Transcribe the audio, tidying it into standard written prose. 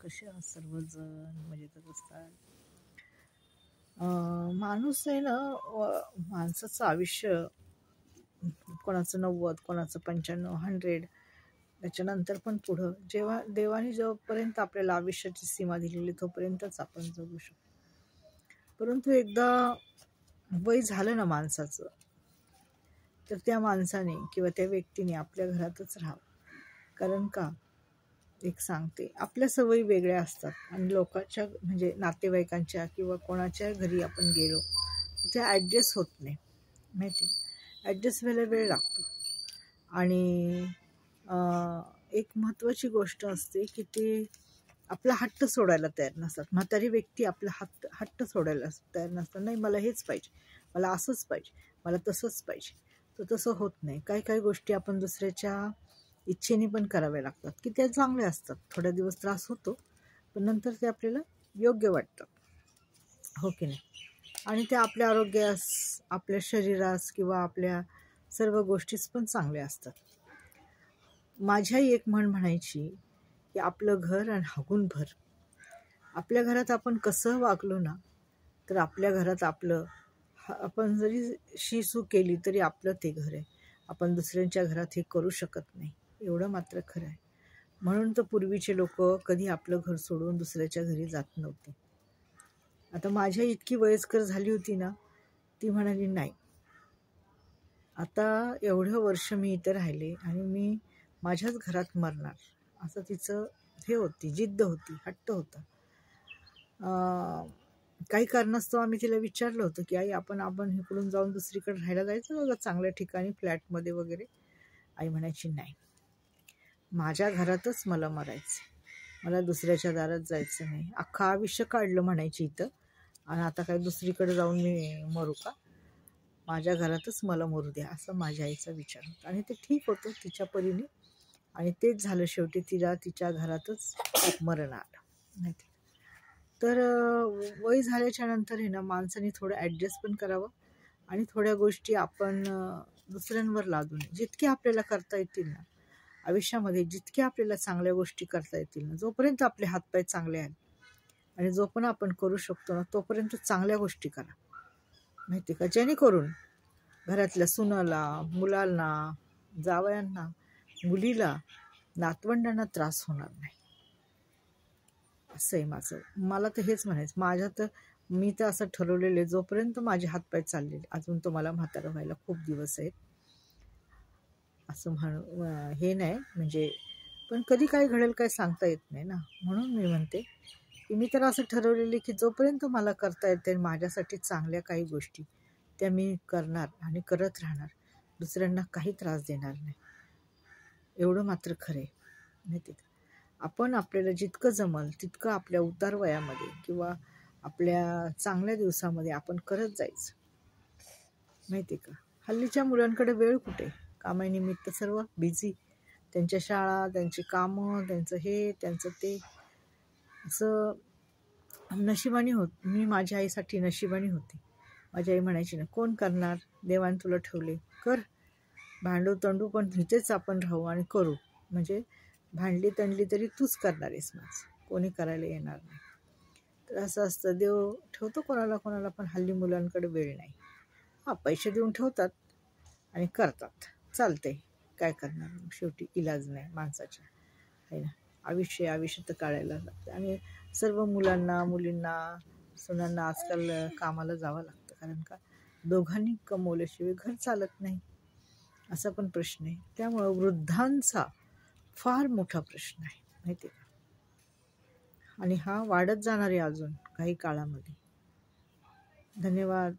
कसे आहात सर्वजण? मजेतच असतात. माणूस आहे ना, माणसाचं आयुष्य कोणाचं 90, कोणाचं 95, 100, त्याच्यानंतर पण पुढं जेव्हा देवाने जोपर्यंत आपल्याला आयुष्याची सीमा दिलेली तोपर्यंतच आपण जगू शकतो. परंतु एकदा वय झालं ना माणसाचं, तर त्या माणसाने किंवा त्या व्यक्तीने आपल्या घरातच राहावं. कारण का, एक सांगते, आपल्या सवयी वेगळ्या असतात आणि लोकांच्या म्हणजे नातेवाईकांच्या किंवा कोणाच्या घरी आपण गेलो ते ॲडजस्ट होत नाही, माहिती. ॲडजस्ट व्हायला वेळ लागतो. आणि एक महत्त्वाची गोष्ट असते की ते आपला हट्ट सोडायला तयार नसतात. म्हातारी व्यक्ती आपला हट्ट सोडायला तयार नसतात. नाही, मला हेच पाहिजे, मला असंच पाहिजे, मला तसंच पाहिजे. तर तसं होत नाही. काही काही गोष्टी आपण दुसऱ्याच्या इच्छेने पण कराव्या लागतात की त्या चांगल्या असतात. थोड्या दिवस त्रास होतो, पण नंतर ते आपल्याला योग्य वाटतात, हो की नाही. आणि ते आपल्या आरोग्यास, आपल्या शरीरास किंवा आपल्या सर्व गोष्टीच पण चांगल्या असतात. माझ्याही एक म्हण म्हणायची की आपलं घर आणि हागून भर. आपल्या घरात आपण कसं वागलो ना, तर आपल्या घरात आपण जरी शिसू केली तरी आपलं ते घर आहे. आपण दुसऱ्यांच्या घरात हे करू शकत नाही, एवढं मात्र खरं आहे. म्हणून तर पूर्वीचे लोक कधी आपलं घर सोडून दुसऱ्याच्या घरी जात नव्हते. आता माझ्या इतकी वयस्कर झाली होती ना, ती म्हणाली नाही, आता एवढं वर्ष मी इथं राहिले आणि मी माझ्याच घरात मरणार, असं तिचं हे होती, जिद्द होती, हट्ट होता. काही कारणास्तव आम्ही तिला विचारलं होतं की आई, आपण इकडून जाऊन दुसरीकडे राहायला जायचं बघा, चांगल्या ठिकाणी फ्लॅटमध्ये वगैरे. आई म्हणायची नाही, माझ्या घरातच मला मरायचं, मला दुसऱ्याच्या दारात जायचं नाही. अख्खं आयुष्य काढलं म्हणायची इथं, आणि आता काय दुसरीकडे जाऊन मी मरू का, माझ्या घरातच मला मरू द्या, असं माझ्या आईचा विचार होता. आणि ते ठीक होतं तिच्या परीने, आणि तेच झालं. शेवटी तिला तिच्या घरातच मरण आलं, माहिती. तर वय झाल्याच्या नंतर आहे ना, माणसाने थोडं ॲडजस्ट पण करावं आणि थोड्या गोष्टी आपण दुसऱ्यांवर लादू नये. जितके आपल्याला करता येतील ना आयुष्यामध्ये, जितक्या आपल्याला चांगल्या गोष्टी करता येतील ना, जोपर्यंत आपले हातपाय चांगले आहेत आणि जो पण आपण करू शकतो ना, तोपर्यंत चांगल्या गोष्टी करा, माहिती का. जेणेकरून घरातल्या सुनाला, मुलांना, जावयांना, मुलीला, नातवंडांना त्रास होणार नाही. असं आहे माझं. मला तर हेच म्हणायचं. मी तर असं ठरवलेलं आहे, जोपर्यंत माझे हातपाय चाललेले, अजून तो मला म्हातारं व्हायला खूप दिवस आहेत, असं हे नाही म्हणजे, पण कधी काय घडेल काय सांगता येत नाही ना. म्हणून मी म्हणते की मी तर असं ठरवलेलं की जोपर्यंत मला करता येते माझ्यासाठी चांगल्या काही गोष्टी, त्या मी करणार आणि करत राहणार. दुसऱ्यांना काही त्रास देणार नाही, एवढं मात्र खरं आहे, माहिती का. आपण आपल्याला जितकं जमल तितकं आपल्या उतार वयामध्ये किंवा आपल्या चांगल्या दिवसामध्ये आपण करत जायचं, माहिती का. हल्लीच्या मुलांकडे वेळ कुठे, कामानिमित्त सर्व बिझी, त्यांच्या शाळा, त्यांची कामं, त्यांचं हे, त्यांचं ते. असं नशिबानी मी माझ्या आईसाठी नशिबानी होते. माझी आई म्हणायची ना, कोण करणार, देवाने तुला ठेवले, कर. भांडू तंडू पण इथेच आपण राहू आणि करू, म्हणजे भांडली तंडली तरी तूच करणार आहेस, माझं कोणी करायला येणार नाही. तर असं असतं, देव ठेवतो कोणाला कोणाला, पण हल्ली मुलांकडे वेळ नाही. पैसे देऊन ठेवतात आणि करतात, चालते, काय करणार, शेवटी इलाज नाही माणसाच्या, आहे ना. आयुष्य तर काढायला लागतं. आणि सर्व मुलांना, मुलींना, सुनांना आजकाल कामाला जावं लागतं. कारण का, दोघांनी कमवल्याशिवाय घर चालत नाही, असा पण प्रश्न आहे. त्यामुळं वृद्धांचा फार मोठा प्रश्न आहे, माहिती आहे का. आणि हा वाढत जाणार आहे अजून काही काळामध्ये. धन्यवाद.